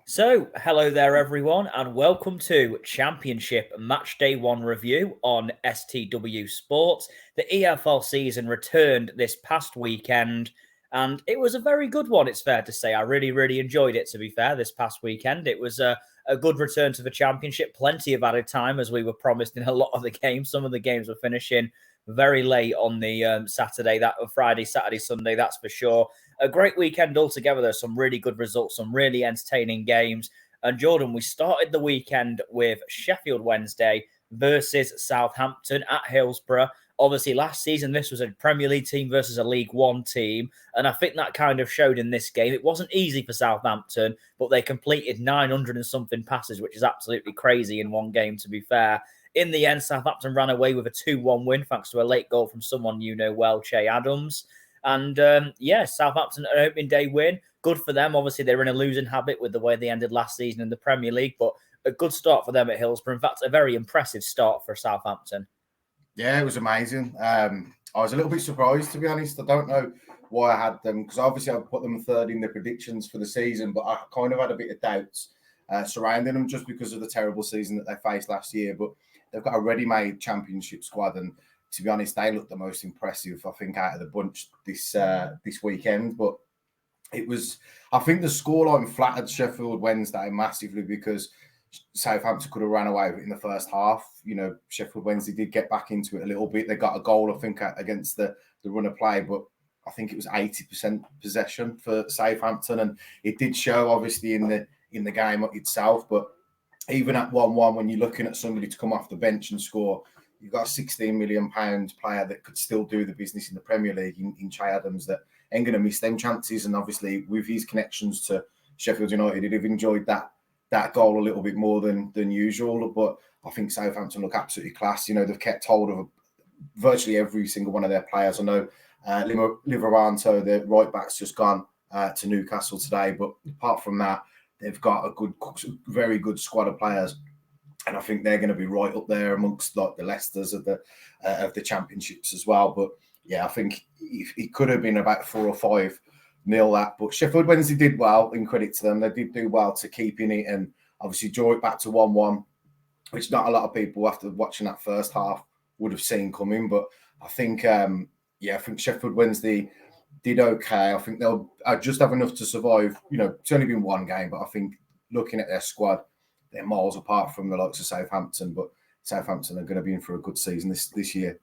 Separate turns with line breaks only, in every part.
So, hello there, everyone, and welcome to Championship Matchday 1 review on STW Sports. The EFL season returned this past weekend, and it was a very good one, it's fair to say. I really enjoyed it, to be fair, this past weekend. It was a good return to the Championship, plenty of added time, as we were promised in a lot of the games. Some of the games were finishing very late on the Friday, Saturday, Sunday, that's for sure. A great weekend altogether. There's some really good results, some really entertaining games. And Jordan, we started the weekend with Sheffield Wednesday versus Southampton at Hillsborough. Obviously, last season, this was a Premier League team versus a League One team. And I think that kind of showed in this game. It wasn't easy for Southampton, but they completed 900 and something passes, which is absolutely crazy in one game, to be fair. In the end, Southampton ran away with a 2-1 win, thanks to a late goal from someone you know well, Che Adams. And Southampton, an opening day win. Good for them. Obviously, they're in a losing habit with the way they ended last season in the Premier League, but a good start for them at Hillsborough. In fact, a very impressive start for Southampton.
Yeah, it was amazing. I was a little bit surprised, to be honest. I don't know why I had them, because obviously I put them third in the predictions for the season, but I kind of had a bit of doubts surrounding them just because of the terrible season that they faced last year. But they've got a ready-made Championship squad, and to be honest, they looked the most impressive, I think, out of the bunch this weekend. But I think the scoreline flattered Sheffield Wednesday massively because Southampton could have ran away with it in the first half. You know, Sheffield Wednesday did get back into it a little bit. They got a goal, I think, against the run of play, but I think it was 80% possession for Southampton, and it did show obviously in the game itself. But even at 1-1, when you're looking at somebody to come off the bench and score, you've got a £16 million player that could still do the business in the Premier League in Che Adams that ain't going to miss them chances. And obviously, with his connections to Sheffield United, he'd have enjoyed that goal a little bit more than usual. But I think Southampton look absolutely class. You know, they've kept hold of virtually every single one of their players. I know Liveranto, the right back's just gone to Newcastle today. But apart from that, they've got a very good squad of players, and I think they're going to be right up there amongst like the Leicesters of the Championships as well. But yeah, I think it could have been about 4 or 5-0 that. But Sheffield Wednesday did well. In credit to them, they did do well to keep in it and obviously draw it back to 1-1, which not a lot of people after watching that first half would have seen coming. But I think I think Sheffield Wednesday did okay. I think they'll just have enough to survive. You know, it's only been one game, but I think looking at their squad, they're miles apart from the likes of Southampton. But Southampton are going to be in for a good season this year.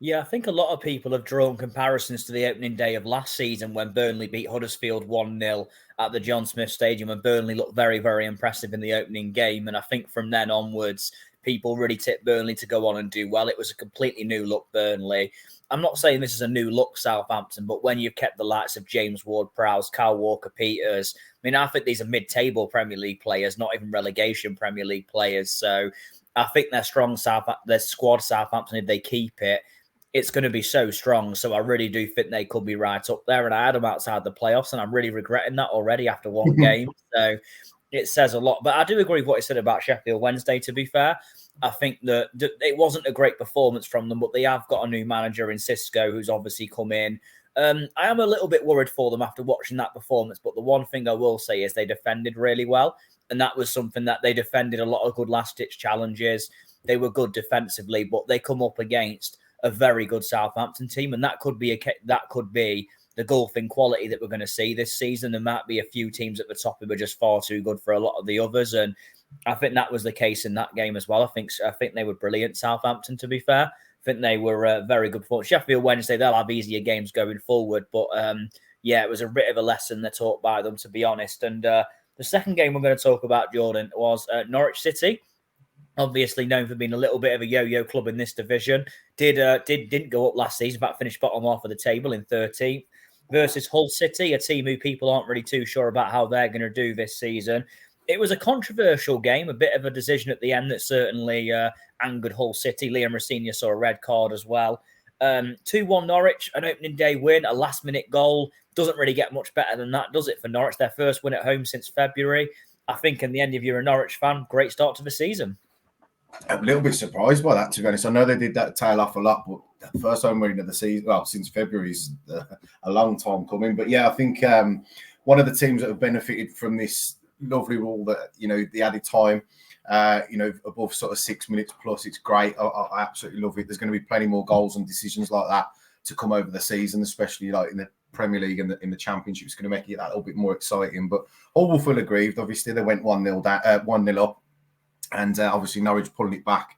Yeah, I think a lot of people have drawn comparisons to the opening day of last season when Burnley beat Huddersfield 1-0 at the John Smith Stadium, and Burnley looked very impressive in the opening game. And I think from then onwards, people really tipped Burnley to go on and do well. It was a completely new look Burnley. I'm not saying this is a new look Southampton, but when you've kept the likes of James Ward-Prowse, Kyle Walker-Peters, I mean, I think these are mid-table Premier League players, not even relegation Premier League players. So I think their squad, Southampton, if they keep it, it's going to be so strong. So I really do think they could be right up there. And I had them outside the playoffs, and I'm really regretting that already after one game. So it says a lot. But I do agree with what you said about Sheffield Wednesday, to be fair. I think that it wasn't a great performance from them, but they have got a new manager in Cisco who's obviously come in. I am a little bit worried for them after watching that performance, but the one thing I will say is they defended really well. And that was something that they defended a lot of good last-ditch challenges. They were good defensively, but they come up against a very good Southampton team, and that could be the golfing quality that we're going to see this season. There might be a few teams at the top who are just far too good for a lot of the others, and I think that was the case in that game as well. I think they were brilliant, Southampton, to be fair. I think they were very good for Sheffield Wednesday. They'll have easier games going forward, but it was a bit of a lesson they're taught by them, to be honest. And the second game we're going to talk about, Jordan, was Norwich City. Obviously known for being a little bit of a yo-yo club in this division. Didn't go up last season, but finished bottom half of the table in 13th. Versus Hull City, a team who people aren't really too sure about how they're going to do this season. It was a controversial game, a bit of a decision at the end that certainly angered Hull City. Liam Rosenior saw a red card as well. 2-1 Norwich, an opening day win, a last-minute goal. Doesn't really get much better than that, does it, for Norwich? Their first win at home since February. I think in the end, if you're a Norwich fan, great start to the season.
I'm a little bit surprised by that, to be honest. I know they did that tail off a lot, but the first home win of the season, well, since February is a long time coming. But yeah, I think one of the teams that have benefited from this lovely rule that, the added time, above sort of 6 minutes plus. It's great. I absolutely love it. There's going to be plenty more goals and decisions like that to come over the season, especially like in the Premier League and in the Championship. It's going to make it that little bit more exciting. But Hull will feel aggrieved. Obviously, they went 1-0 down, 1-0 up, and obviously Norwich pulling it back.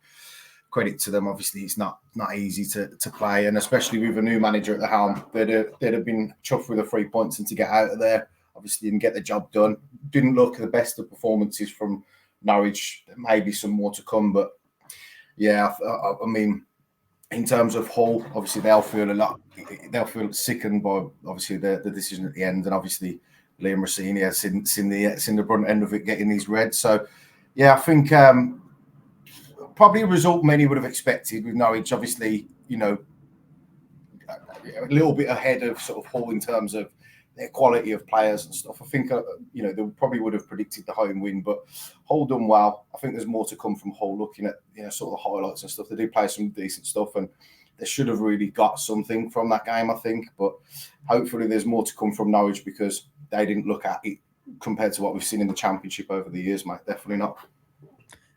Credit to them. Obviously, it's not easy to play, and especially with a new manager at the helm, they'd have been chuffed with the 3 points and to get out of there, obviously, and get the job done. Didn't look the best of performances from Norwich. Maybe some more to come, but yeah, I mean, in terms of Hull, obviously they'll feel sickened by obviously the decision at the end, and obviously Liam Rossini has seen the brunt end of it, getting these reds. So yeah, I think probably a result many would have expected with Norwich. Obviously, a little bit ahead of sort of Hull in terms of their quality of players and stuff. I think they probably would have predicted the home win, but Hull done well. I think there's more to come from Hull. Looking at sort of the highlights and stuff, they do play some decent stuff, and they should have really got something from that game, I think. But hopefully, there's more to come from Norwich, because they didn't look at it compared to what we've seen in the Championship over the years, mate. Definitely not.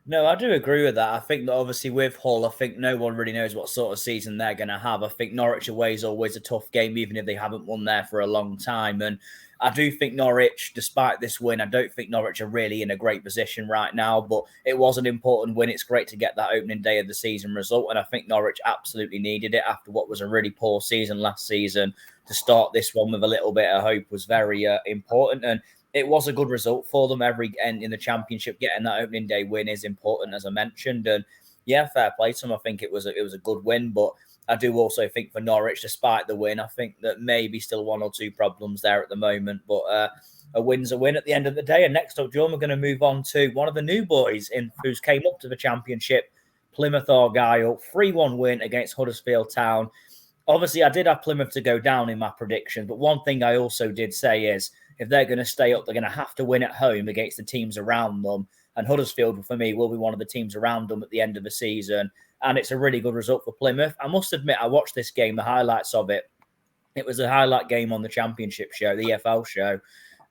No, I do agree with that. I think that obviously with Hull, I think no one really knows what sort of season they're going to have. I think Norwich away is always a tough game, even if they haven't won there for a long time. And I do think Norwich, despite this win, I don't think Norwich are really in a great position right now, but it was an important win. It's great to get that opening day of the season result, and I think Norwich absolutely needed it after what was a really poor season last season. To start this one with a little bit of hope was very important, and it was a good result for them. Every end in the Championship, getting that opening day win is important, as I mentioned. And yeah, fair play to them. I think it was a good win, but I do also think for Norwich, despite the win, I think that maybe still one or two problems there at the moment. But a win's a win at the end of the day. And next up, John, we're going to move on to one of the new boys who's came up to the Championship, Plymouth Argyle, 3-1 win against Huddersfield Town. Obviously, I did have Plymouth to go down in my prediction, but one thing I also did say is, if they're going to stay up, they're going to have to win at home against the teams around them. And Huddersfield, for me, will be one of the teams around them at the end of the season. And it's a really good result for Plymouth. I must admit, I watched this game, the highlights of it. It was a highlight game on the Championship show, the EFL show.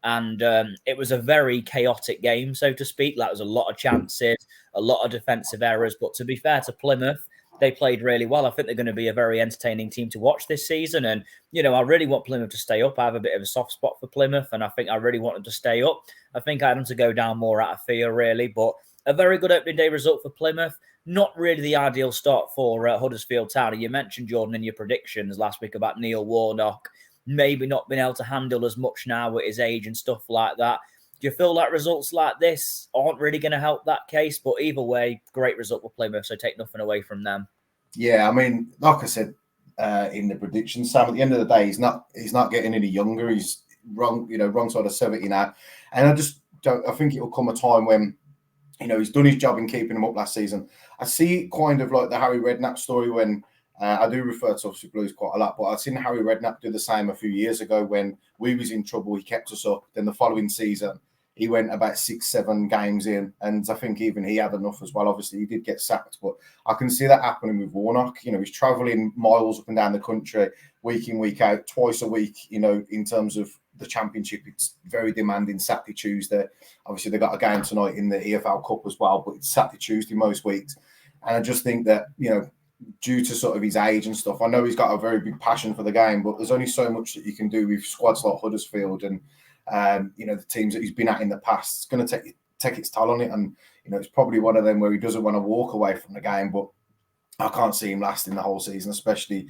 And it was a very chaotic game, so to speak. That was a lot of chances, a lot of defensive errors. But to be fair to Plymouth, they played really well. I think they're going to be a very entertaining team to watch this season. And, I really want Plymouth to stay up. I have a bit of a soft spot for Plymouth, and I think I really want them to stay up. I think I had them to go down more out of fear, really. But a very good opening day result for Plymouth. Not really the ideal start for Huddersfield Town. And you mentioned, Jordan, in your predictions last week about Neil Warnock maybe not being able to handle as much now at his age and stuff like that. Do you feel like results like this aren't really going to help that case? But either way, great result for Plymouth, so take nothing away from them.
Yeah, I mean, like I said in the predictions, Sam, at the end of the day, he's not getting any younger. He's wrong side of 70 now. And I think it will come a time when, he's done his job in keeping him up last season. I see it kind of like the Harry Redknapp story when I do refer to obviously Blues quite a lot, but I've seen Harry Redknapp do the same a few years ago when we was in trouble. He kept us up. Then the following season, he went about 6-7 games in, and I think even he had enough as well. Obviously, he did get sacked, but I can see that happening with Warnock. He's travelling miles up and down the country, week in, week out, twice a week. In terms of the Championship, it's very demanding. Saturday, Tuesday. Obviously, they got a game tonight in the EFL Cup as well, but it's Saturday, Tuesday most weeks. And I just think that, due to sort of his age and stuff, I know he's got a very big passion for the game, but there's only so much that you can do with squads like Huddersfield and the teams that he's been at in the past. It's going to take its toll on it, and it's probably one of them where he doesn't want to walk away from the game. But I can't see him lasting the whole season, especially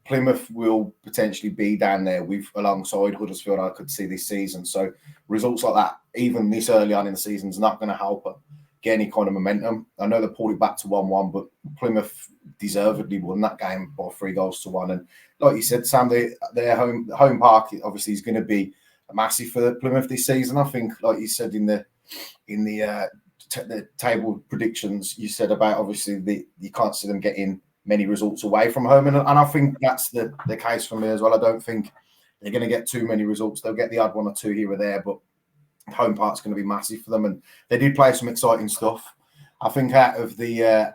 Plymouth will potentially be down there alongside Huddersfield. I could see this season. So results like that, even this early on in the season, is not going to help them get any kind of momentum. I know they pulled it back to 1-1, but Plymouth deservedly won that game by 3-1. And like you said, Sam, their home park obviously is going to be massive for Plymouth this season. I think, like you said in the table predictions, you said about obviously you can't see them getting many results away from home, and I think that's the case for me as well. I don't think they're going to get too many results. They'll get the odd one or two here or there, but home park's going to be massive for them, and they did play some exciting stuff. I think out of the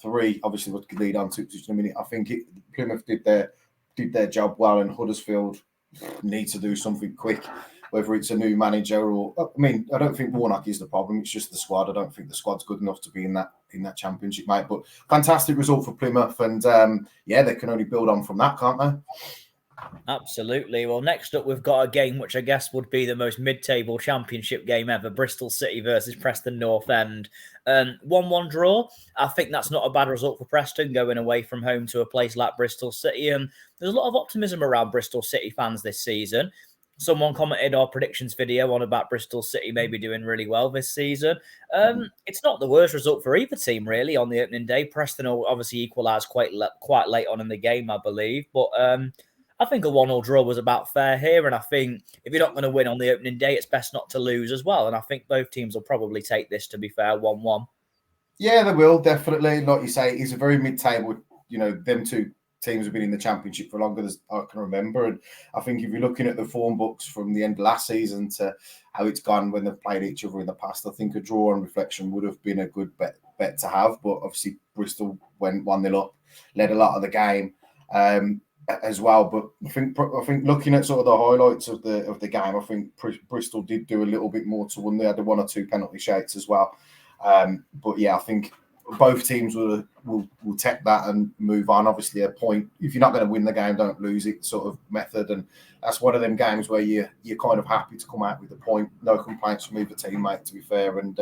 three, obviously what could lead on to just in a minute, I think Plymouth did their job well, and Huddersfield need to do something quick. whether it's a new manager or, I mean, I don't think Warnock is the problem. It's just the squad. I don't think the squad's good enough to be in that championship, mate. But fantastic result for Plymouth, and they can only build on from that, can't they?
Absolutely. Well, next up, we've got a game which I guess would be the most mid-table championship game ever, Bristol City versus Preston North End. 1-1 draw. I think that's not a bad result for Preston, going away from home to a place like Bristol City. And there's a lot of optimism around Bristol City fans this season. Someone commented our predictions video on about Bristol City maybe doing really well this season. It's not the worst result for either team, really, on the opening day. Preston will obviously equalised quite late on in the game, I believe. But I think a 1-1 draw was about fair here. And I think if you're not going to win on the opening day, it's best not to lose as well. And I think both teams will probably take this, to be fair, 1-1.
Yeah, they will, definitely. Like you say, it's a very mid-table, them two teams have been in the championship for longer than I can remember. And I think if you're looking at the form books from the end of last season to how it's gone when they've played each other in the past, I think a draw on reflection would have been a good bet to have. But obviously, Bristol went 1-0 up, led a lot of the game as well. But I think looking at sort of the highlights of the game, I think Bristol did do a little bit more to win. They had 1 or 2 penalty shouts as well. But yeah, I think both teams will take that and move on. Obviously, a point, if you're not going to win the game, don't lose it sort of method. And that's one of them games where you're kind of happy to come out with a point. No complaints from either team, mate, to be fair. And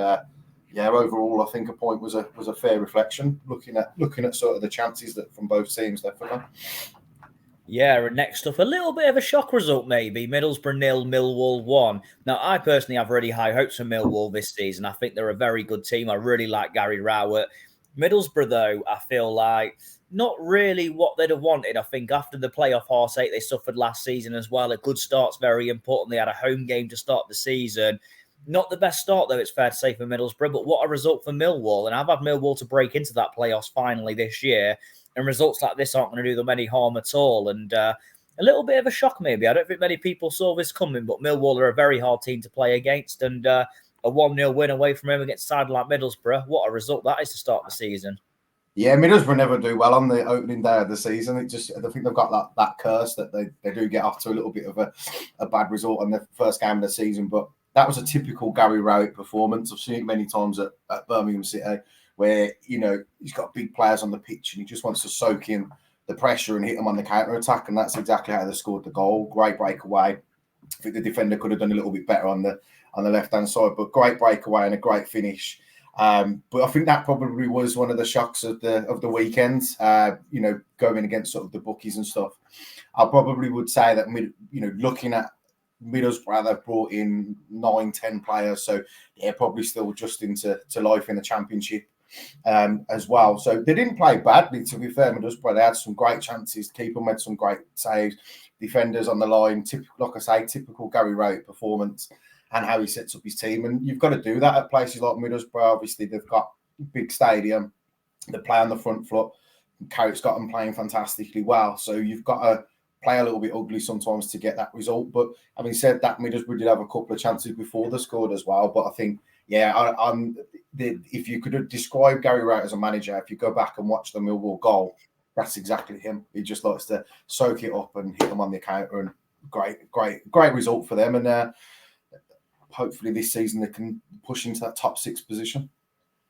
overall, I think a point was a fair reflection, looking at sort of the chances that from both teams, definitely.
Yeah, and next up, a little bit of a shock result maybe. Middlesbrough 0, Millwall 1. Now, I personally have really high hopes for Millwall this season. I think they're a very good team. I really like Gary Rowett. Middlesbrough, though, I feel like not really what they'd have wanted. I think after the playoff heartache they suffered last season as well, a good start's very important. They had a home game to start the season. Not the best start, though, it's fair to say, for Middlesbrough, but what a result for Millwall. And I've had Millwall to break into that playoffs finally this year. And results like this aren't going to do them any harm at all. And a little bit of a shock, maybe. I don't think many people saw this coming, but Millwall are a very hard team to play against. And a 1-0 win away from home against a side like Middlesbrough, what a result that is to start the season.
Yeah, Middlesbrough never do well on the opening day of the season. I think they've got that curse that they do get off to a little bit of a bad result on the first game of the season. But that was a typical Gary Rowett performance. I've seen it many times at Birmingham City, where, he's got big players on the pitch and he just wants to soak in the pressure and hit them on the counter-attack, and that's exactly how they scored the goal. Great breakaway. I think the defender could have done a little bit better on the left-hand side, but great breakaway and a great finish. But I think that probably was one of the shocks of the weekend, going against sort of the bookies and stuff. I probably would say that, looking at Middlesbrough, they've brought in 9-10 players, so they're probably still adjusting to life in the championship as well. So they didn't play badly, to be fair. Middlesbrough, they had some great chances. Keeper made some great saves. Defenders on the line, typical Gary Rowett performance and how he sets up his team. And you've got to do that at places like Middlesbrough. Obviously, they've got a big stadium. They play on the front foot. Carrick's got them playing fantastically well. So you've got to play a little bit ugly sometimes to get that result. But having said that, Middlesbrough did have a couple of chances before they scored as well. But I think, if you could describe Gary Wright as a manager, if you go back and watch the Millwall goal, that's exactly him. He just likes to soak it up and hit them on the counter, and great result for them. And hopefully this season they can push into that top 6 position.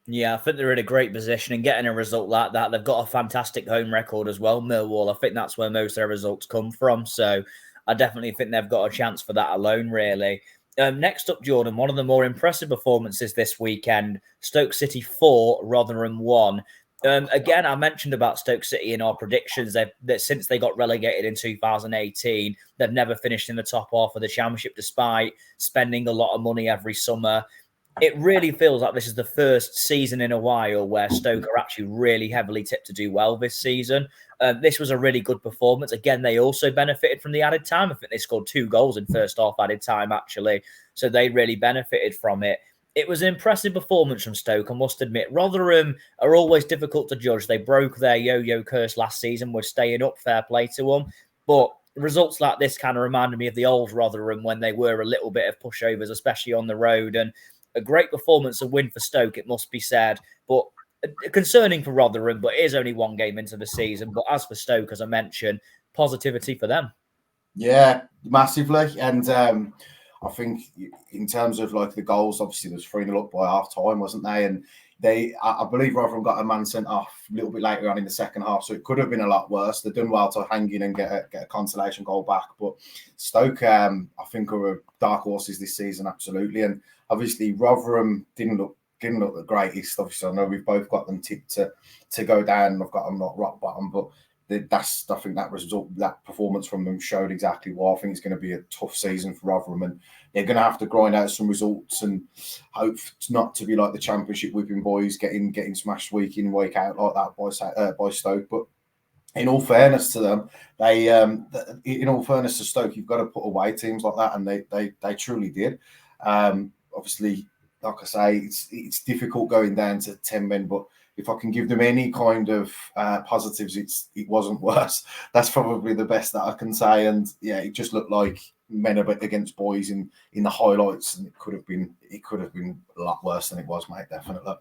Yeah, I think they're in a great position, and getting a result like that, they've got a fantastic home record as well, Millwall. I think that's where most of their results come from. So I definitely think they've got a chance for that alone, really. Next up, Jordan, one of the more impressive performances this weekend, Stoke City 4, Rotherham 1. Again, I mentioned about Stoke City in our predictions that since they got relegated in 2018, they've never finished in the top half of the Championship despite spending a lot of money every summer. It really feels like this is the first season in a while where Stoke are actually really heavily tipped to do well this season. This was a really good performance. Again, they also benefited from the added time. I think they scored 2 goals in first half added time, actually. So they really benefited from it. It was an impressive performance from Stoke, I must admit. Rotherham are always difficult to judge. They broke their yo-yo curse last season with staying up, fair play to them. But results like this kind of reminded me of the old Rotherham when they were a little bit of pushovers, especially on the road. And a great performance, a win for Stoke, it must be said. But concerning for Rotherham, but it is only 1 game into the season. But as for Stoke, as I mentioned, positivity for them.
Yeah, massively. And I think in terms of like the goals, obviously there's 3-0 up by half time, wasn't they? And I believe Rotherham got a man sent off a little bit later on in the second half, so it could have been a lot worse. They've done well to hang in and get a consolation goal back. But Stoke, I think, are dark horses this season, absolutely. And obviously Rotherham didn't look the greatest. Obviously, I know we've both got them tipped to go down, and I've got them not rock bottom, but I think that performance from them showed exactly why. I think it's going to be a tough season for Rotherham, and they're going to have to grind out some results and hope not to be like the Championship whipping boys, getting smashed week in, week out like that by Stoke. But in all fairness to them, in all fairness to Stoke, you've got to put away teams like that, and they truly did. Obviously, like I say, it's difficult going down to 10 men, but if I can give them any kind of positives, it wasn't worse. That's probably the best that I can say. And yeah, it just looked like men against boys in the highlights, and it could have been a lot worse than it was, mate. Definitely.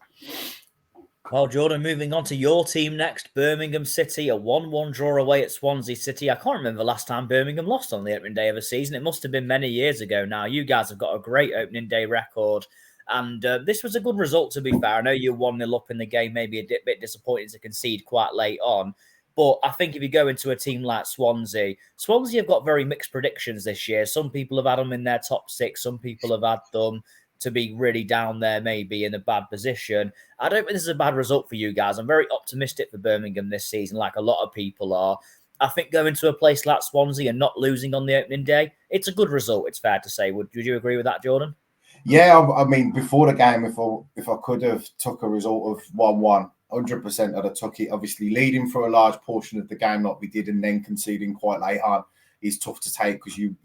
Well, Jordan, moving on to your team next, Birmingham City, a 1-1 draw away at Swansea City. I can't remember the last time Birmingham lost on the opening day of a season. It must have been many years ago now. You guys have got a great opening day record. And this was a good result, to be fair. I know you're 1-0 up in the game, maybe a bit disappointing to concede quite late on. But I think if you go into a team like Swansea have got very mixed predictions this year. Some people have had them in their top 6. Some people have had them to be really down there, maybe in a bad position. I don't think this is a bad result for you guys. I'm very optimistic for Birmingham this season, like a lot of people are. I think going to a place like Swansea and not losing on the opening day, it's a good result, it's fair to say. Would you agree with that, Jordan?
Yeah, I mean, before the game, if I could have took a result of 1-1, 100% I'd have took it. Obviously, leading for a large portion of the game like we did, and then conceding quite late on is tough to take, because you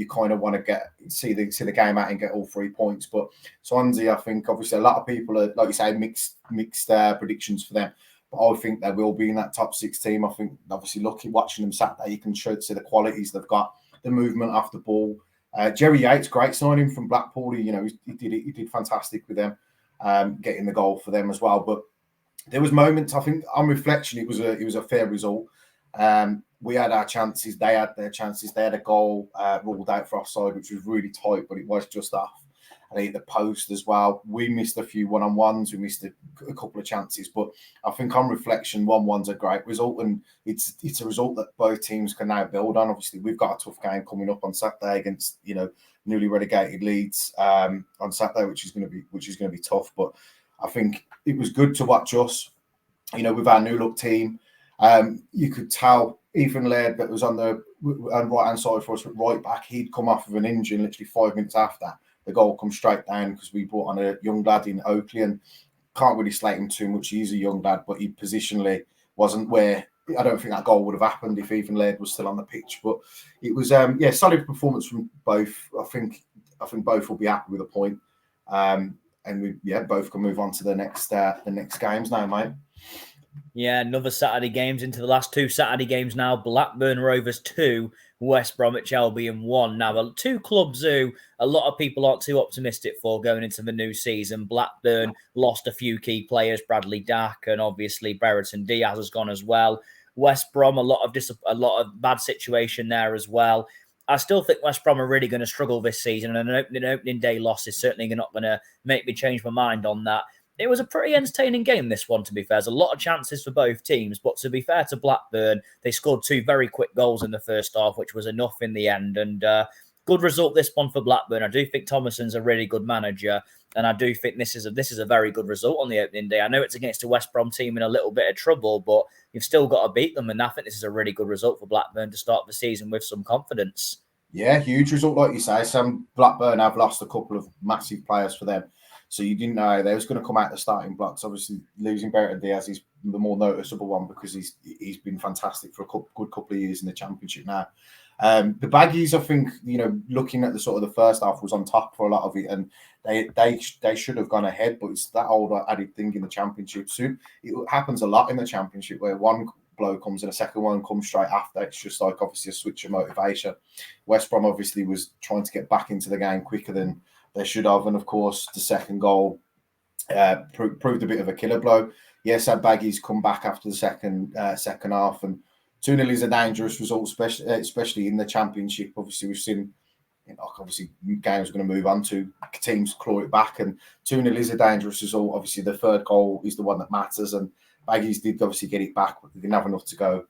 kind of want to see the game out and get all 3 points. But Swansea, I think, obviously, a lot of people are, like you say, mixed predictions for them. But I think they will be in that top 6 team. I think, obviously, watching them Saturday, you can see the qualities they've got, the movement off the ball. Jerry Yates, great signing from Blackpool. He did fantastic with them, getting the goal for them as well. But there was moments, I think, on reflection, it was a fair result. We had our chances, they had their chances. They had a goal ruled out for offside, which was really tight, but it was just off. And they hit the post as well. We missed a few one-on-ones. We missed a couple of chances. But I think on reflection, 1-1's a great result. And it's a result that both teams can now build on. Obviously, we've got a tough game coming up on Saturday against, newly relegated Leeds on Saturday, which is going to be tough. But I think it was good to watch us, with our new look team. You could tell Ethan Laird, that was on the right-hand side for us, right back, he'd come off of an injury, and literally 5 minutes after, the goal comes straight down, because we brought on a young lad in Oakley, and can't really slate him too much. He's a young lad, but he positionally wasn't where. I don't think that goal would have happened if Ethan Laird was still on the pitch. But it was solid performance from both. I think both will be happy with a point, and both can move on to the next games now, mate.
Yeah, another Saturday games into the last 2 Saturday games now. Blackburn Rovers 2, West Bromwich Albion 1. Now, 2 clubs who a lot of people aren't too optimistic for going into the new season. Blackburn lost a few key players, Bradley Dack, and obviously Brereton Diaz has gone as well. West Brom, a lot of bad situation there as well. I still think West Brom are really going to struggle this season, and an opening day loss is certainly not going to make me change my mind on that. It was a pretty entertaining game, this one, to be fair. There's a lot of chances for both teams, but to be fair to Blackburn, they scored 2 very quick goals in the first half, which was enough in the end. And good result, this one for Blackburn. I do think Thomason's a really good manager, and I do think this is a very good result on the opening day. I know it's against a West Brom team in a little bit of trouble, but you've still got to beat them, and I think this is a really good result for Blackburn to start the season with some confidence.
Yeah, huge result, like you say. Some Blackburn have lost a couple of massive players for them. So you didn't know they was going to come out the starting blocks. Obviously, losing Brereton Diaz is the more noticeable one, because he's been fantastic for a good couple of years in the Championship now. The Baggies, I think, looking at the sort of the first half, was on top for a lot of it, and they should have gone ahead, but it's that old added thing in the Championship. So it happens a lot in the Championship, where one blow comes and a second one comes straight after. It's just like, obviously, a switch of motivation. West Brom obviously was trying to get back into the game quicker than they should have, and of course the second goal proved a bit of a killer blow. Yes, our Baggies come back after the second half, and 2-0 is a dangerous result, especially in the Championship. Obviously, we've seen obviously games are going to move on to teams claw it back, and 2-0 is a dangerous result. Obviously, the third goal is the one that matters, and Baggies did obviously get it back, but they didn't have enough to go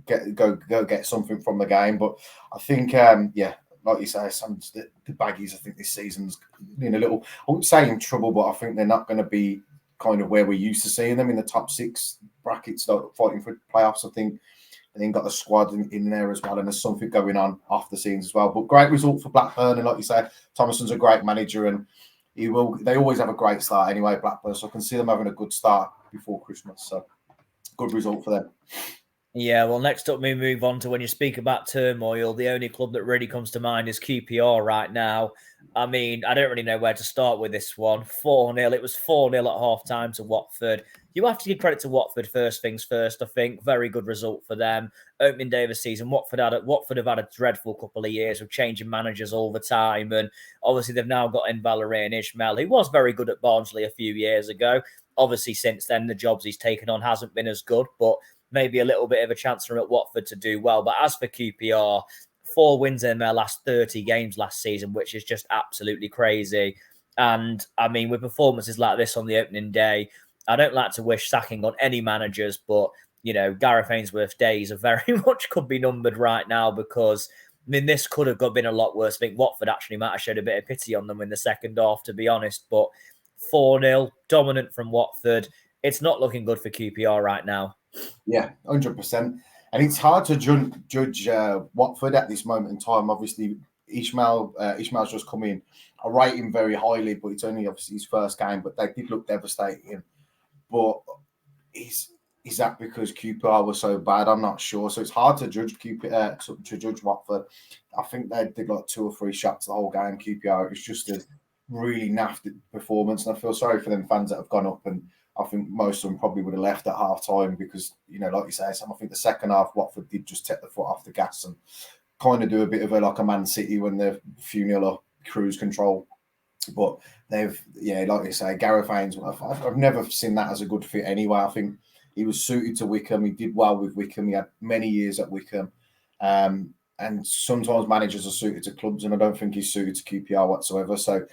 get something from the game. But I think, like you say, the Baggies, I think this season's in a little, I wouldn't say in trouble, but I think they're not going to be kind of where we're used to seeing them in the top 6 brackets, like fighting for playoffs. I think and then got the squad in there as well, and there's something going on off the scenes as well. But great result for Blackburn, and like you said, Thomason's a great manager, and they always have a great start anyway, Blackburn, so I can see them having a good start before Christmas, so good result for them.
Yeah, well, next up we move on to, when you speak about turmoil, the only club that really comes to mind is QPR right now. I mean, I don't really know where to start with this one. 4-0. It was 4-0 at half-time to Watford. You have to give credit to Watford, first things first, I think. Very good result for them. Opening day of the season, Watford have had a dreadful couple of years of changing managers all the time. And obviously they've now got in Valérien Ismaël, who was very good at Barnsley a few years ago. Obviously, since then, the jobs he's taken on hasn't been as good, but maybe a little bit of a chance for him at Watford to do well. But as for QPR, 4 wins in their last 30 games last season, which is just absolutely crazy. And I mean, with performances like this on the opening day, I don't like to wish sacking on any managers, but, you know, Gareth Ainsworth's days are very much could be numbered right now, because, I mean, this could have been a lot worse. I think Watford actually might have showed a bit of pity on them in the second half, to be honest. But 4-0, dominant from Watford. It's not looking good for QPR right now.
Yeah, 100%. And it's hard to judge Watford at this moment in time. Obviously, Ismail's just come in. I rate him very highly, but it's only obviously his first game. But they did look devastating. But is that because QPR was so bad? I'm not sure. So it's hard to judge to judge Watford. I think they did like 2 or 3 shots the whole game. QPR, it was just a really nasty performance, and I feel sorry for them fans that have gone up, and I think most of them probably would have left at half time because, you know, like you say, Sam, I think the second half Watford did just take the foot off the gas and kind of do a bit of like a Man City when they're few nil up, cruise control. But they've, like you say, Gareth Ainsworth, I've never seen that as a good fit anyway. I think he was suited to Wickham. He did well with Wickham. He had many years at Wickham. And sometimes managers are suited to clubs, and I don't think he's suited to QPR whatsoever. So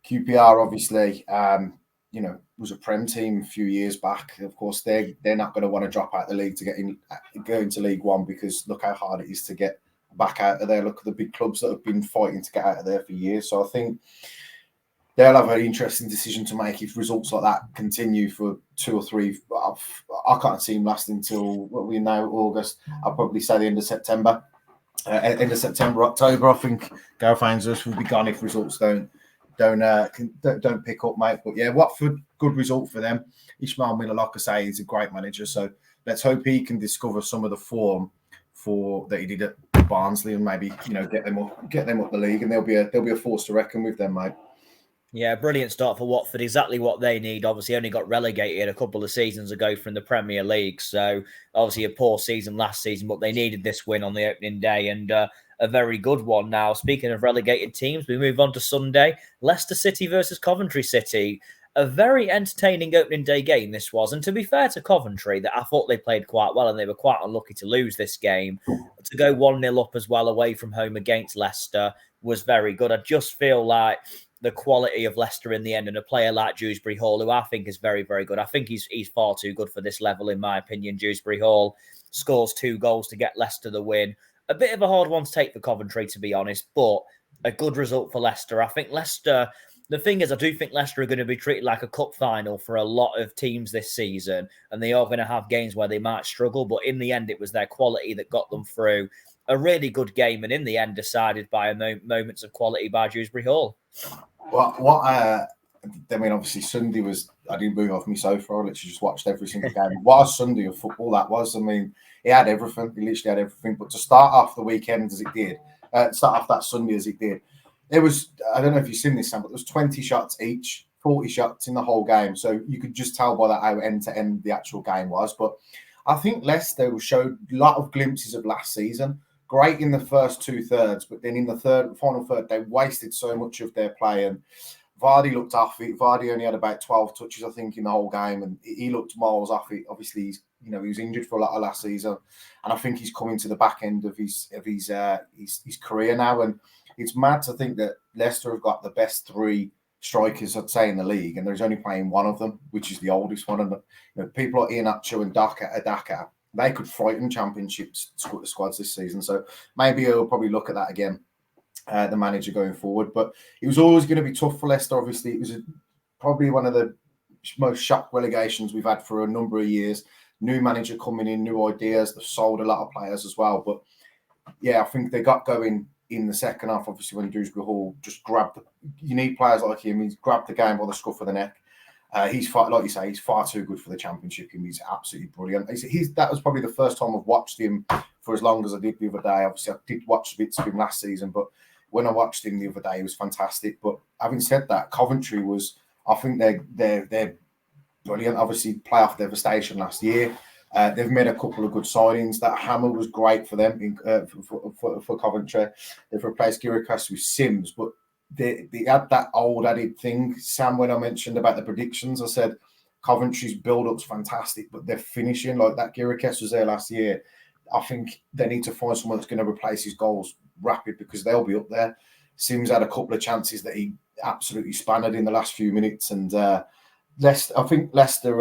QPR, obviously, was a Prem team a few years back. Of course, they're not going to want to drop out the league to go into League One, because look how hard it is to get back out of there. Look at the big clubs that have been fighting to get out of there for years. So I think they'll have an interesting decision to make if results like that continue for 2 or 3. I can't see them lasting till what we know, August. I'll probably say the end of September. October. I think Gareth Ainsworth will be gone if results don't pick up, mate. But yeah, Watford, good result for them. Ismaël Miller, like I say, he's a great manager. So let's hope he can discover some of the form that he did at Barnsley, and maybe get them up the league, and they'll be a force to reckon with them, mate.
Yeah, brilliant start for Watford. Exactly what they need. Obviously, only got relegated a couple of seasons ago from the Premier League. So obviously a poor season last season, but they needed this win on the opening day, and a very good one. Now, speaking of relegated teams, we move on to Sunday. Leicester City versus Coventry City. A very entertaining opening day game this was. And to be fair to Coventry, that I thought they played quite well, and they were quite unlucky to lose this game. To go 1-0 up as well away from home against Leicester was very good. I just feel like the quality of Leicester in the end, and a player like Dewsbury Hall, who I think is very, very good. I think he's far too good for this level, in my opinion. Dewsbury Hall scores 2 goals to get Leicester the win. A bit of a hard one to take for Coventry, to be honest, but a good result for Leicester. I think Leicester, the thing is, I do think Leicester are going to be treated like a cup final for a lot of teams this season, and they are going to have games where they might struggle, but in the end, it was their quality that got them through. A really good game, and in the end, decided by moments of quality by Dewsbury Hall.
Well, obviously Sunday was, I didn't move off my sofa. I literally just watched every single game. What a Sunday of football that was. I mean, he had everything. He literally had everything. But to start off the weekend as it did, start off that Sunday as it did, it was, I don't know if you've seen this, Sam, but there was 20 shots each, 40 shots in the whole game. So you could just tell by that how end-to-end the actual game was. But I think Leicester showed a lot of glimpses of last season. Great in the first 2/3, but then in the final third, they wasted so much of their play. And Vardy looked off it. Vardy only had about 12 touches, I think, in the whole game, and he looked miles off it. Obviously, he was injured for a lot of last season, and I think he's coming to the back end of his career now. And it's mad to think that Leicester have got the best three strikers, I'd say, in the league, and there's only playing one of them, which is the oldest one. And people like Iheanacho and Adaka, they could frighten Championship squads this season. So maybe he'll probably look at that again, the manager going forward. But it was always going to be tough for Leicester. Obviously, it was probably one of the most shock relegations we've had for a number of years. New manager coming in, new ideas. They've sold a lot of players as well. But yeah, I think they got going in the second half, obviously, when Dewsbury Hall just grabbed you need players like him. He's grabbed the game by the scruff of the neck. He's far, like you say, he's far too good for the Championship, and he's absolutely brilliant. That was probably the first time I've watched him for as long as I did the other day. Obviously, I did watch bits of him last season, but when I watched him the other day, he was fantastic. But having said that, Coventry I think they're brilliant. Obviously, playoff devastation last year. They've made a couple of good signings. That hammer was great for them for Coventry. They've replaced Girikas with Sims, but they had that old added thing. Sam, when I mentioned about the predictions, I said Coventry's build-up's fantastic, but they're finishing like that. Girikas was there last year. I think they need to find someone that's going to replace his goals rapid, because they'll be up there. Sims had a couple of chances that he absolutely spanned in the last few minutes, and I think Leicester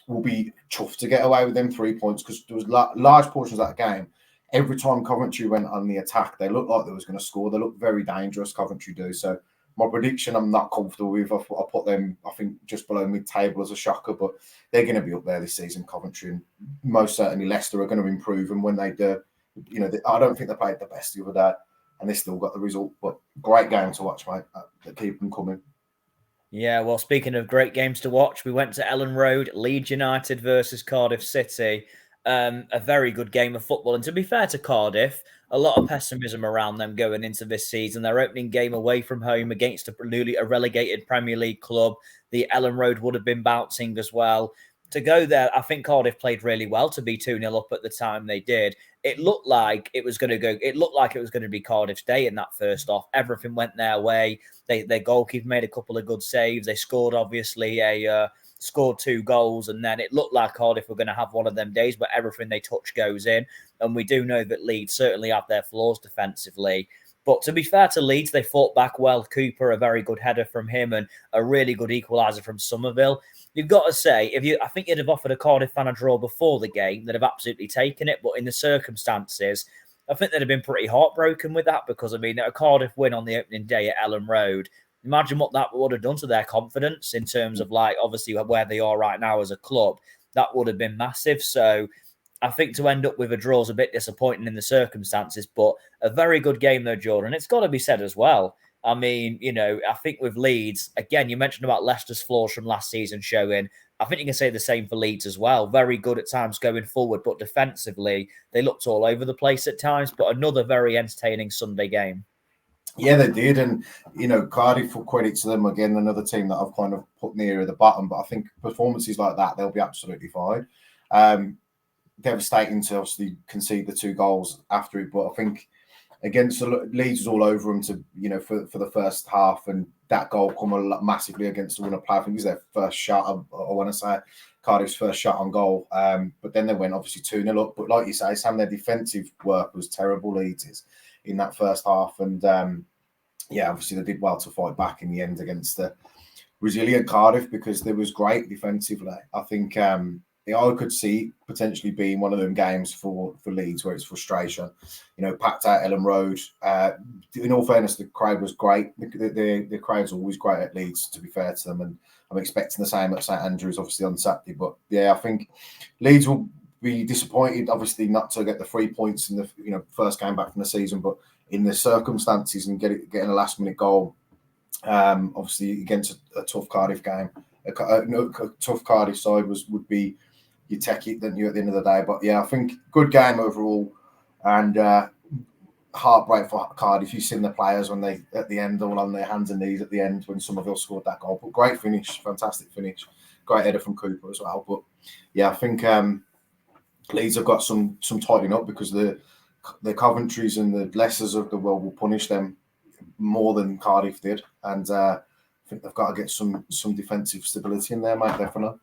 will be chuffed to get away with them 3 points, because there was large portions of that game. Every time Coventry went on the attack, they looked like they was going to score. They looked very dangerous, Coventry do. So my prediction, I'm not comfortable with. I put them, I think, just below mid-table as a shocker, but they're going to be up there this season, Coventry, and most certainly Leicester are going to improve. And when they do, I don't think they played the best the other day, and they still got the result. But great game to watch, mate. Keep them coming.
Yeah, well, speaking of great games to watch, we went to Elland Road, Leeds United versus Cardiff City. A very good game of football. And to be fair to Cardiff, a lot of pessimism around them going into this season. Their opening game away from home against a relegated Premier League club. The Elland Road would have been bouncing as well. To go there, I think Cardiff played really well to be 2-0 up at the time they did. It looked like it was going to be Cardiff's day in that first half. Everything went their way. Their goalkeeper made a couple of good saves. They scored, obviously, scored 2 goals, and then it looked like Cardiff were going to have one of them days, but everything they touch goes in. And we do know that Leeds certainly have their flaws defensively. But to be fair to Leeds, they fought back well. Cooper, a very good header from him, and a really good equaliser from Somerville. You've got to say, I think you'd have offered a Cardiff fan a draw before the game, they'd have absolutely taken it. But in the circumstances, I think they'd have been pretty heartbroken with that, because, I mean, a Cardiff win on the opening day at Elland Road, imagine what that would have done to their confidence in terms of, like, obviously where they are right now as a club. That would have been massive. So I think to end up with a draw is a bit disappointing in the circumstances, but a very good game though, Jordan. It's got to be said as well. I mean, I think with Leeds, again, you mentioned about Leicester's flaws from last season showing. I think you can say the same for Leeds as well. Very good at times going forward, but defensively, they looked all over the place at times, but another very entertaining Sunday game.
Yeah, they did. And, Cardiff, for credit to them, again, another team that I've kind of put near the bottom, but I think performances like that, they'll be absolutely fine. Devastating to obviously concede the 2 goals after it, but I think against Leeds was all over them for the first half, and that goal come massively against the winner play. I think it was their first shot. I want to say Cardiff's first shot on goal, but then they went obviously 2-0 up. But like you say, Sam, their defensive work was terrible. Leeds in that first half, and obviously they did well to fight back in the end against the resilient Cardiff, because they was great defensively. I think I could see potentially being one of them games for Leeds where it's frustration. Packed out Elland Road. In all fairness, the crowd was great. The crowd's always great at Leeds, to be fair to them, and I'm expecting the same at St Andrews, obviously, on Saturday. But yeah, I think Leeds will be disappointed, obviously, not to get the 3 points in the first game back from the season, but in the circumstances and getting a last-minute goal, obviously against a tough Cardiff game, a tough Cardiff side would be. You take it, then you at the end of the day. But yeah, I think good game overall, and heartbreak for Cardiff. You've seen the players when they at the end all on their hands and knees at the end when Somerville scored that goal. But great finish, fantastic finish, great header from Cooper as well. But yeah, I think Leeds have got some tightening up, because the Coventrys and the Leicesters of the world will punish them more than Cardiff did, and think they've got to get some defensive stability in there, mate, definitely.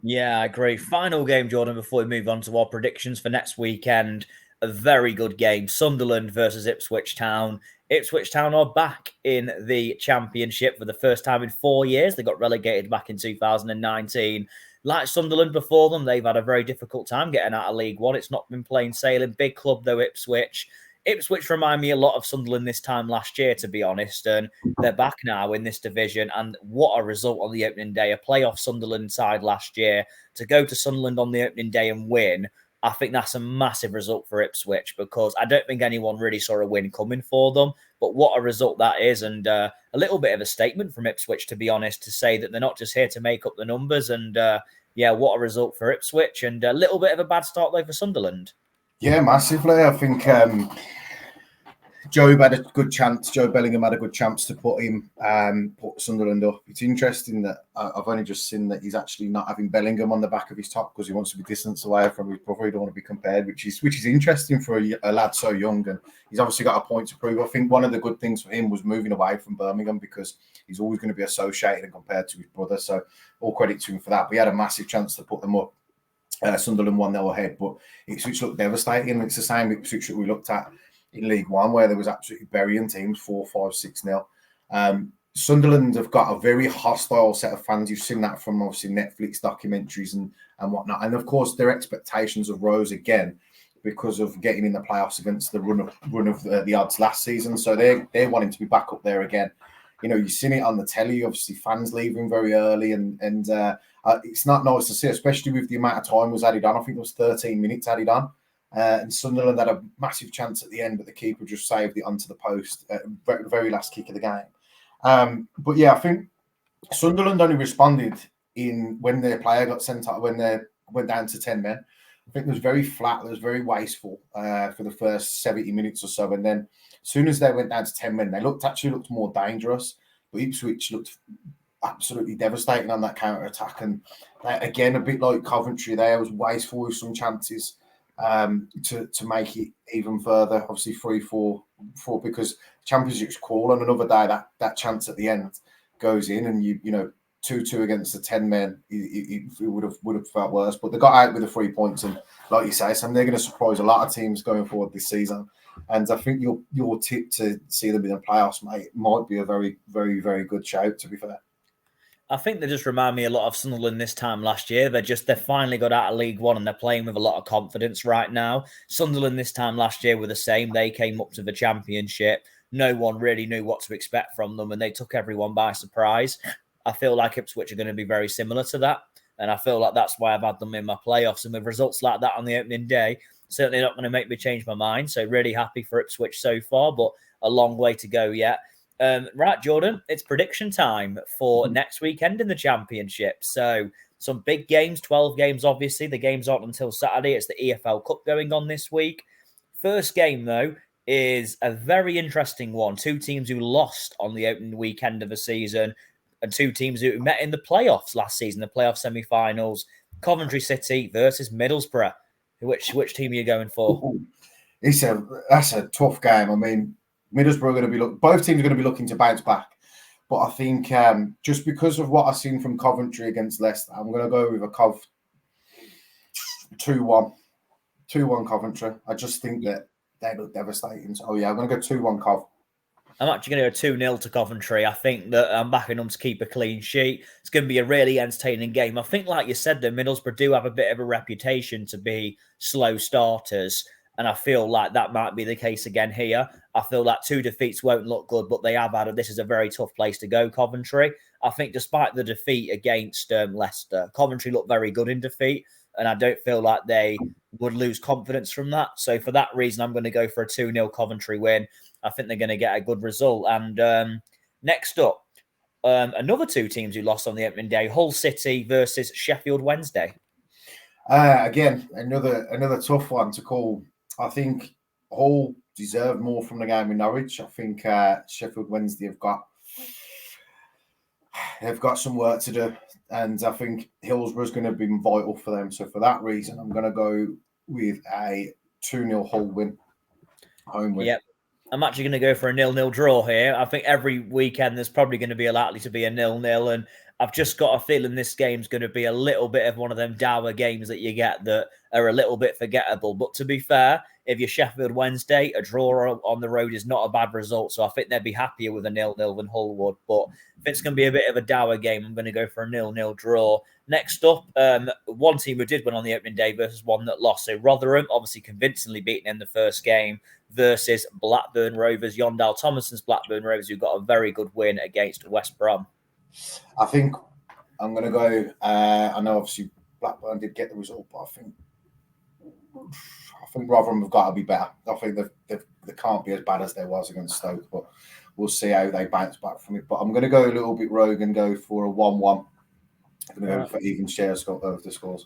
Yeah, I agree. Final game, Jordan, before we move on to our predictions for next weekend. A very good game. Sunderland versus Ipswich Town. Ipswich Town are back in the Championship for the first time in 4 years. They got relegated back in 2019. Like Sunderland before them, they've had a very difficult time getting out of League One. It's not been plain sailing. Big club, though, Ipswich. Ipswich remind me a lot of Sunderland this time last year, to be honest, and they're back now in this division. And what a result on the opening day. A playoff Sunderland side last year. To go to Sunderland on the opening day and win, I think that's a massive result for Ipswich, because I don't think anyone really saw a win coming for them. But what a result that is, and a little bit of a statement from Ipswich, to be honest, to say that they're not just here to make up the numbers. And yeah, what a result for Ipswich, and a little bit of a bad start though for Sunderland.
Yeah, massively. I think Joe Bellingham had a good chance to put Sunderland up. It's interesting that I've only just seen that he's actually not having Bellingham on the back of his top because he wants to be distance away from his brother. He don't want to be compared, which is interesting for a lad so young, and he's obviously got a point to prove. I think one of the good things for him was moving away from Birmingham, because he's always going to be associated and compared to his brother. So all credit to him for that. But he had a massive chance to put them up. Sunderland 1-0 ahead, but Ipswich looked devastating. It's the same Ipswich that we looked at in League One, where there was absolutely burying teams 4-5, 6-0. Sunderland have got a very hostile set of fans. You've seen that from obviously Netflix documentaries and whatnot. And of course, their expectations have rose again because of getting in the playoffs against the run of the odds last season. So they're wanting to be back up there again. You know, you've seen it on the telly. Obviously, fans leaving very early, and it's not nice to see, especially with the amount of time was added on. I think it was 13 minutes added on. And Sunderland had a massive chance at the end, but the keeper just saved it onto the post at the very last kick of the game. But yeah, I think Sunderland only responded when their player got sent out, when they went down to 10 men. I think it was very flat, it was very wasteful for the first 70 minutes or so. And then as soon as they went down to 10 men, they actually looked more dangerous. But Ipswich looked absolutely devastating on that counter-attack. And again, a bit like Coventry there, was wasteful with some chances to make it even further. Obviously 3-4 because Championship's call on another day, that chance at the end goes in, and you know 2-2 against the 10 men, it would have felt worse. But they got out with the 3 points, and like you say, Sam, they're going to surprise a lot of teams going forward this season. And I think your tip to see them in the playoffs, mate, might be a very, very, very good shout, to be fair.
I think they just remind me a lot of Sunderland this time last year. They finally got out of League One, and they're playing with a lot of confidence right now. Sunderland this time last year were the same. They came up to the Championship. No one really knew what to expect from them, and they took everyone by surprise. I feel like Ipswich are going to be very similar to that, and I feel like that's why I've had them in my playoffs. And with results like that on the opening day, certainly not going to make me change my mind. So really happy for Ipswich so far, but a long way to go yet. Right, Jordan, it's prediction time for next weekend in the Championship. So some big games, 12 games, obviously. The games aren't until Saturday. It's the EFL Cup going on this week. First game, though, is a very interesting one. Two teams who lost on the opening weekend of the season, and two teams who met in the playoffs last season, the playoff semi-finals. Coventry City versus Middlesbrough. Which team are you going for?
That's a tough game. I mean, Middlesbrough are going to be both teams are going to be looking to bounce back, but I think just because of what I've seen from Coventry against Leicester, I'm going to go with a Cov 2-1 Coventry. I just think that they look devastating. So yeah, I'm going to go 2-1 Cov.
I'm actually going to go 2-0 to Coventry. I think that I'm backing them to keep a clean sheet. It's going to be a really entertaining game. I think, like you said, the Middlesbrough do have a bit of a reputation to be slow starters, and I feel like that might be the case again here. I feel like 2 defeats won't look good, but they have had this is a very tough place to go, Coventry. I think despite the defeat against Leicester, Coventry looked very good in defeat, and I don't feel like they would lose confidence from that. So for that reason, I'm going to go for a 2-0 Coventry win. I think they're going to get a good result. And next up, another two teams who lost on the opening day, Hull City versus Sheffield Wednesday.
Again, another tough one to call. I think Hull deserved more from the game in Norwich. I think Sheffield Wednesday have got some work to do, and I think Hillsborough's going to be vital for them. So for that reason, I'm going to go with a 2-0 Hull win, home win.
Yep. I'm actually going to go for a 0-0 draw here. I think every weekend there's probably going to be likely to be a 0-0, and I've just got a feeling this game's going to be a little bit of one of them dour games that you get that are a little bit forgettable. But to be fair, if you're Sheffield Wednesday, a draw on the road is not a bad result, so I think they'd be happier with a 0-0 than Hull would. But if it's going to be a bit of a dour game, I'm going to go for a 0-0 draw. Next up, one team who did win on the opening day versus one that lost. So Rotherham, obviously convincingly beaten in the first game, versus Blackburn Rovers, Yondal Thomason's Blackburn Rovers, who got a very good win against West Brom.
I think I'm going to go. I know obviously Blackburn did get the result, but I think Rotherham have got to be better. I think they can't be as bad as they was against Stoke, but we'll see how they bounce back from it. But I'm going to go a little bit rogue and go for a 1-1. I'm going to go for even shares of the scores.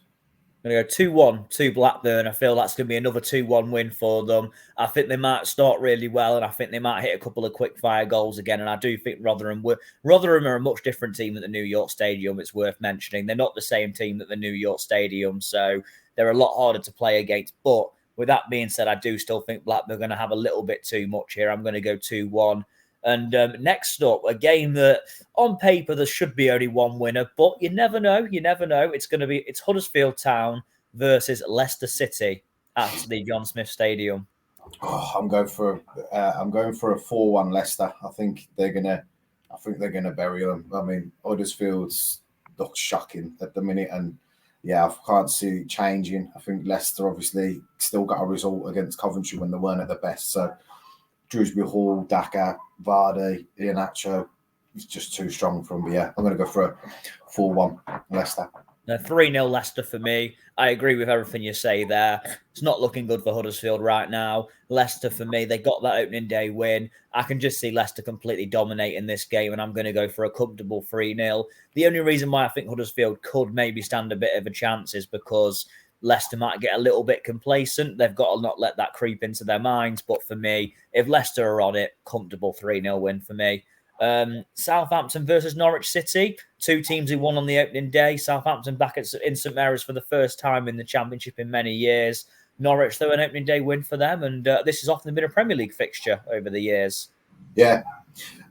I'm going to go 2-1 to Blackburn. I feel that's going to be another 2-1 win for them. I think they might start really well, and I think they might hit a couple of quick-fire goals again. And I do think Rotherham are a much different team at the New York Stadium, it's worth mentioning. They're not the same team at the New York Stadium, so they're a lot harder to play against. But with that being said, I do still think Blackburn are going to have a little bit too much here. I'm going to go 2-1. And next up, a game that on paper there should be only one winner, but you never know. You never know. It's Huddersfield Town versus Leicester City at the John Smith Stadium.
Oh, I'm going for a 4-1 Leicester. I think they're gonna bury them. I mean, Huddersfield looks shocking at the minute, and yeah, I can't see it changing. I think Leicester obviously still got a result against Coventry when they weren't at their best. So Drewsbury Hall, Daka, Vardy, Iheanacho is just too strong for them. But yeah, I'm going to go for a 4-1 Leicester.
3-0 Leicester for me. I agree with everything you say there. It's not looking good for Huddersfield right now. Leicester for me, they got that opening day win. I can just see Leicester completely dominating this game, and I'm going to go for a comfortable 3-0. The only reason why I think Huddersfield could maybe stand a bit of a chance is because Leicester might get a little bit complacent. They've got to not let that creep into their minds. But for me, if Leicester are on it, comfortable 3-0 win for me. Southampton versus Norwich City, two teams who won on the opening day. Southampton back in St Mary's for the first time in the Championship in many years. Norwich, though, an opening day win for them, and this has often been a Premier League fixture over the years.
Yeah,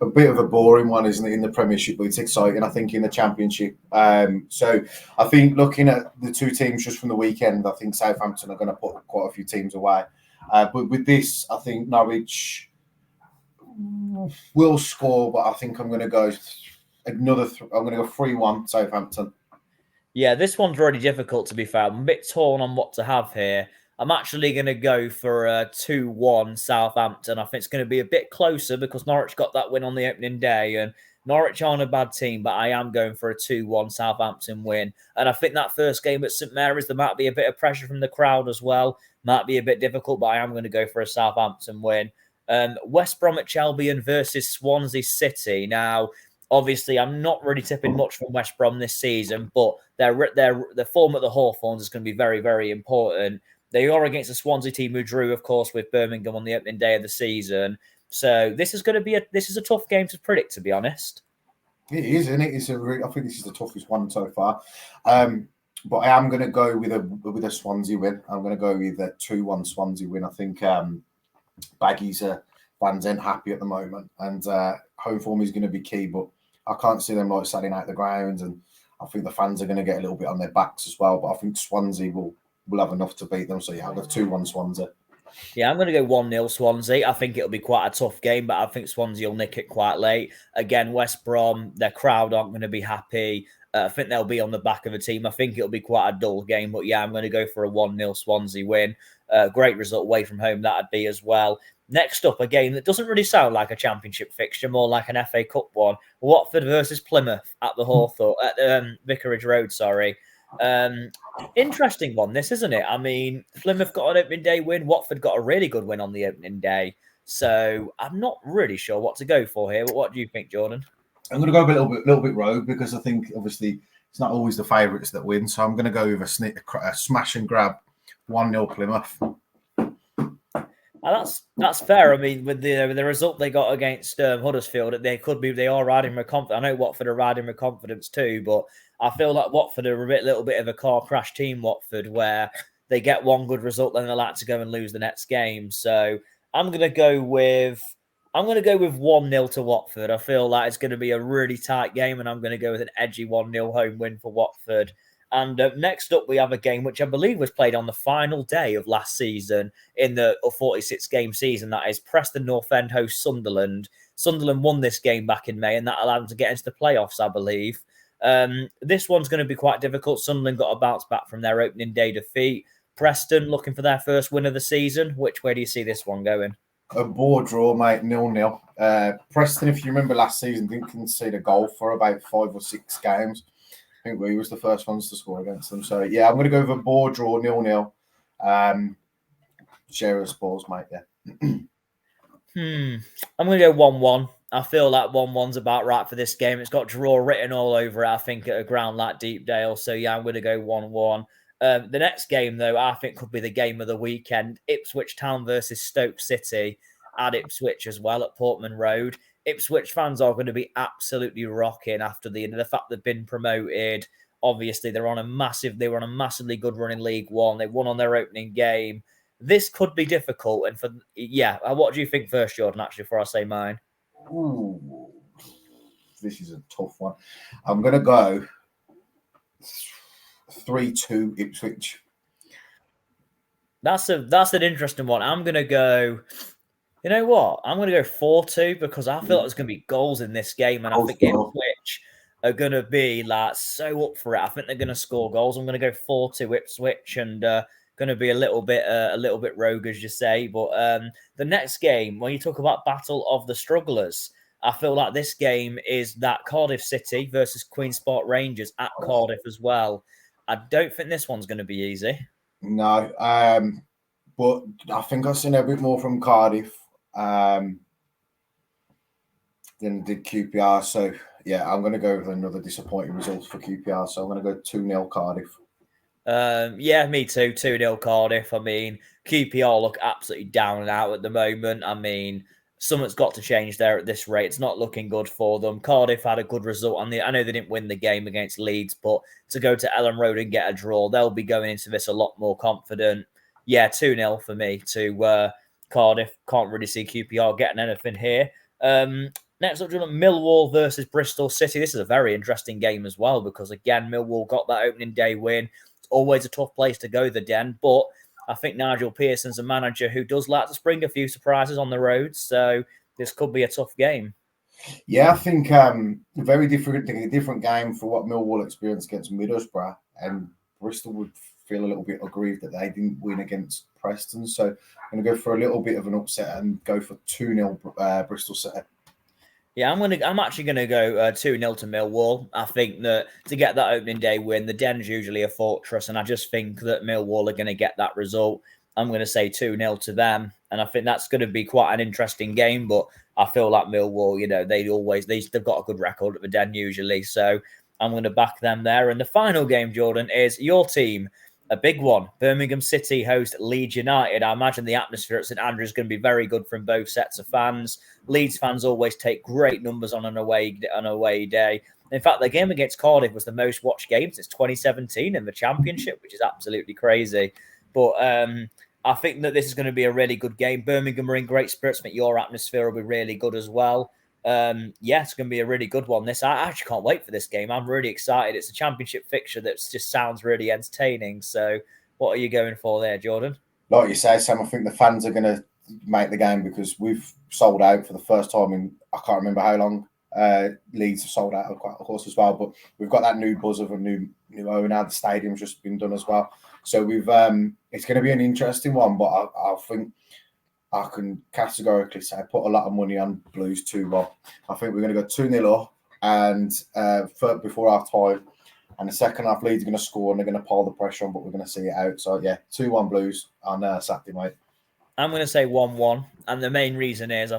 a bit of a boring one, isn't it, in the Premiership, but it's exciting, I think, in the Championship. So I think looking at the two teams just from the weekend, I think Southampton are going to put quite a few teams away. But with this, I think Norwich will score, but I think I'm going to go I'm going to go 3-1 Southampton.
Yeah, this one's really difficult, to be fair. I'm a bit torn on what to have here. I'm actually going to go for a 2-1 Southampton. I think it's going to be a bit closer because Norwich got that win on the opening day, and Norwich aren't a bad team, but I am going for a 2-1 Southampton win. And I think that first game at St Mary's, there might be a bit of pressure from the crowd as well. Might be a bit difficult, but I am going to go for a Southampton win. West Bromwich Albion versus Swansea City. Now, obviously, I'm not really tipping much from West Brom this season, but their form at the Hawthorns is going to be very, very important. They are against a Swansea team who drew, of course, with Birmingham on the opening day of the season. So this is a tough game to predict, to be honest.
It is, isn't it? I think this is the toughest one so far. But I am going to go with a Swansea win. I'm going to go with a 2-1 Swansea win. I think Baggies fans ain't happy at the moment, and home form is going to be key. But I can't see them like selling out the ground, and I think the fans are going to get a little bit on their backs as well. But I think Swansea will have enough to beat them. So yeah, I'll go 2-1 Swansea.
Yeah, I'm going to go 1-0 Swansea. I think it'll be quite a tough game, but I think Swansea will nick it quite late. Again, West Brom, their crowd aren't going to be happy. I think they'll be on the back of a team. I think it'll be quite a dull game, but yeah, I'm going to go for a 1-0 Swansea win. Great result away from home, that'd be as well. Next up, a game that doesn't really sound like a Championship fixture, more like an FA Cup one. Watford versus Plymouth at the Hawthorn, at Vicarage Road, sorry. Interesting one, this, isn't it? I mean, Plymouth got an opening day win. Watford got a really good win on the opening day. So I'm not really sure what to go for here. But what do you think, Jordan?
I'm going to go a little bit rogue because I think obviously it's not always the favourites that win. So I'm going to go with a smash and grab 1-0 Plymouth.
That's fair. I mean, with the result they got against Huddersfield, they are riding with confidence. I know Watford are riding with confidence too, but I feel like Watford are a little bit of a car crash team. Watford, where they get one good result, then they like to go and lose the next game. So I'm going to go with 1-0 to Watford. I feel like it's going to be a really tight game, and I'm going to go with an edgy 1-0 home win for Watford. And next up, we have a game which I believe was played on the final day of last season in the 46-game season. That is Preston North End host Sunderland. Sunderland won this game back in May, and that allowed them to get into the playoffs, I believe. This one's going to be quite difficult. Sunderland got a bounce back from their opening day defeat. Preston looking for their first win of the season. Which way do you see this one going?
A bore draw, mate, 0-0. Preston, if you remember last season, didn't concede a goal for about 5 or 6 games. I think we was the first ones to score against them. So, yeah, I'm going to go with a bore draw, 0-0. Share of scores, mate, yeah.
I'm going to go 1-1. I feel like 1-1's about right for this game. It's got draw written all over it, I think, at a ground like Deepdale. So, yeah, I'm going to go 1-1. The next game, though, I think could be the game of the weekend. Ipswich Town versus Stoke City at Ipswich as well at Portman Road. Ipswich fans are going to be absolutely rocking after the fact they've been promoted. Obviously, they were on a massively good run in League One. They won on their opening game. This could be difficult. And what do you think first, Jordan, actually, before I say mine?
Ooh, this is a tough one. I'm going to go 3-2 Ipswich.
That's an interesting one. I'm going to go... You know what? I'm going to go 4-2 because I feel like there's going to be goals in this game, and I think Ipswich are going to be like so up for it. I think they're going to score goals. I'm going to go 4-2 Ipswich, and going to be a little bit rogue, as you say. But the next game, when you talk about Battle of the Strugglers, I feel like this game is that Cardiff City versus Queen's Park Rangers at Cardiff as well. I don't think this one's going to be easy.
No, but I think I've seen a bit more from Cardiff than did QPR. So, yeah, I'm going to go with another disappointing result for QPR. So, I'm going to go 2-0 Cardiff.
Yeah, me too. 2-0 Cardiff. I mean, QPR look absolutely down and out at the moment. I mean, something's got to change there at this rate. It's not looking good for them. Cardiff had a good result. I know they didn't win the game against Leeds, but to go to Ellen Road and get a draw, they'll be going into this a lot more confident. Yeah, 2-0 for me to Cardiff. Can't really see QPR getting anything here. Next up, Millwall versus Bristol City. This is a very interesting game as well because, again, Millwall got that opening day win. It's always a tough place to go, the Den, but I think Nigel Pearson's a manager who does like to spring a few surprises on the road, so this could be a tough game.
Yeah, I think very different game for what Millwall experienced against Middlesbrough, and Bristol would feel a little bit aggrieved that they didn't win against Preston. So I'm going to go for a little bit of an upset and go for 2-0 Bristol City.
Yeah, I'm actually gonna go 2-0 to Millwall. I think that to get that opening day win, the Den's usually a fortress, and I just think that Millwall are going to get that result. I'm going to say 2-0 to them, and I think that's going to be quite an interesting game. But I feel like Millwall, they've got a good record at the Den usually, so I'm going to back them there. And the final game, Jordan, is your team. A big one. Birmingham City host Leeds United. I imagine the atmosphere at St Andrews is going to be very good from both sets of fans. Leeds fans always take great numbers on an away day. In fact, the game against Cardiff was the most watched game since 2017 in the Championship, which is absolutely crazy. But I think that this is going to be a really good game. Birmingham are in great spirits. I think your atmosphere will be really good as well. It's going to be a really good one. I actually can't wait for this game. I'm really excited. It's a Championship fixture that just sounds really entertaining. So what are you going for there, Jordan?
Like you say, Sam, I think the fans are going to make the game because we've sold out for the first time in I can't remember how long. Leeds have sold out, of course, as well. But we've got that new buzz of a new owner. The stadium's just been done as well. So we've it's going to be an interesting one. But I think I can categorically say put a lot of money on Blues 2-1. I think we're going to go 2-0 up and before half time. And the second half, Leeds are going to score and they're going to pile the pressure on, but we're going to see it out. So, yeah, 2-1 Blues on Saturday, mate.
I'm going to say 1-1. And the main reason is I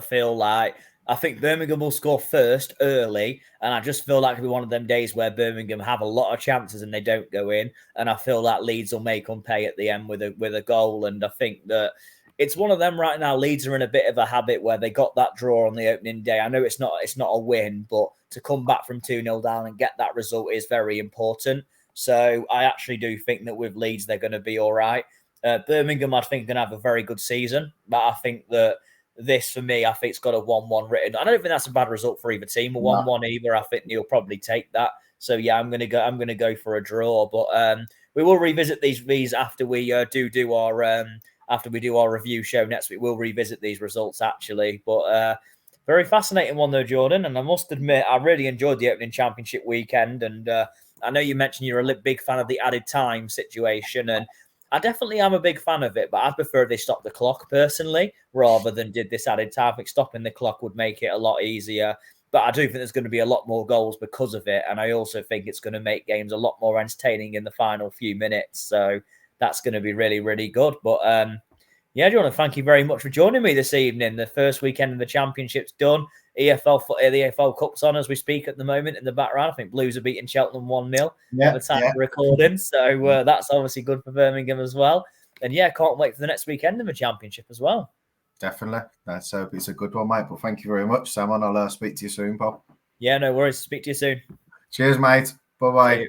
think Birmingham will score first early. And I just feel like it'll be one of them days where Birmingham have a lot of chances and they don't go in. And I feel like Leeds will make them pay at the end with a goal. And I think that it's one of them right now. Leeds are in a bit of a habit where they got that draw on the opening day. I know it's not a win, but to come back from 2-0 down and get that result is very important. So I actually do think that with Leeds, they're going to be all right. Birmingham, I think, going to have a very good season, but I think that this, for me, I think it's got a 1-1 written. I don't think that's a bad result for either team. A 1-1 either. I think you'll probably take that. So yeah, I'm gonna go for a draw. But we will revisit these after we do our review show next week. We'll revisit these results actually. But very fascinating one though, Jordan. And I must admit, I really enjoyed the opening championship weekend. And I know you mentioned you're a big fan of the added time situation, and I definitely am a big fan of it, but I prefer they stop the clock personally rather than did this added time. I think stopping the clock would make it a lot easier. But I do think there's going to be a lot more goals because of it. And I also think it's going to make games a lot more entertaining in the final few minutes. So that's going to be really, really good. But yeah, Jordan, thank you very much for joining me this evening. The first weekend of the championship's done. The EFL Cup's on as we speak at the moment in the background. I think Blues are beating Cheltenham 1-0 at the time of recording. So that's obviously good for Birmingham as well. And yeah, can't wait for the next weekend of the championship as well.
Definitely. It's a good one, mate. But thank you very much, Sam. And I'll speak to you soon, Paul.
Yeah, no worries. Speak to you soon.
Cheers, mate. Bye-bye.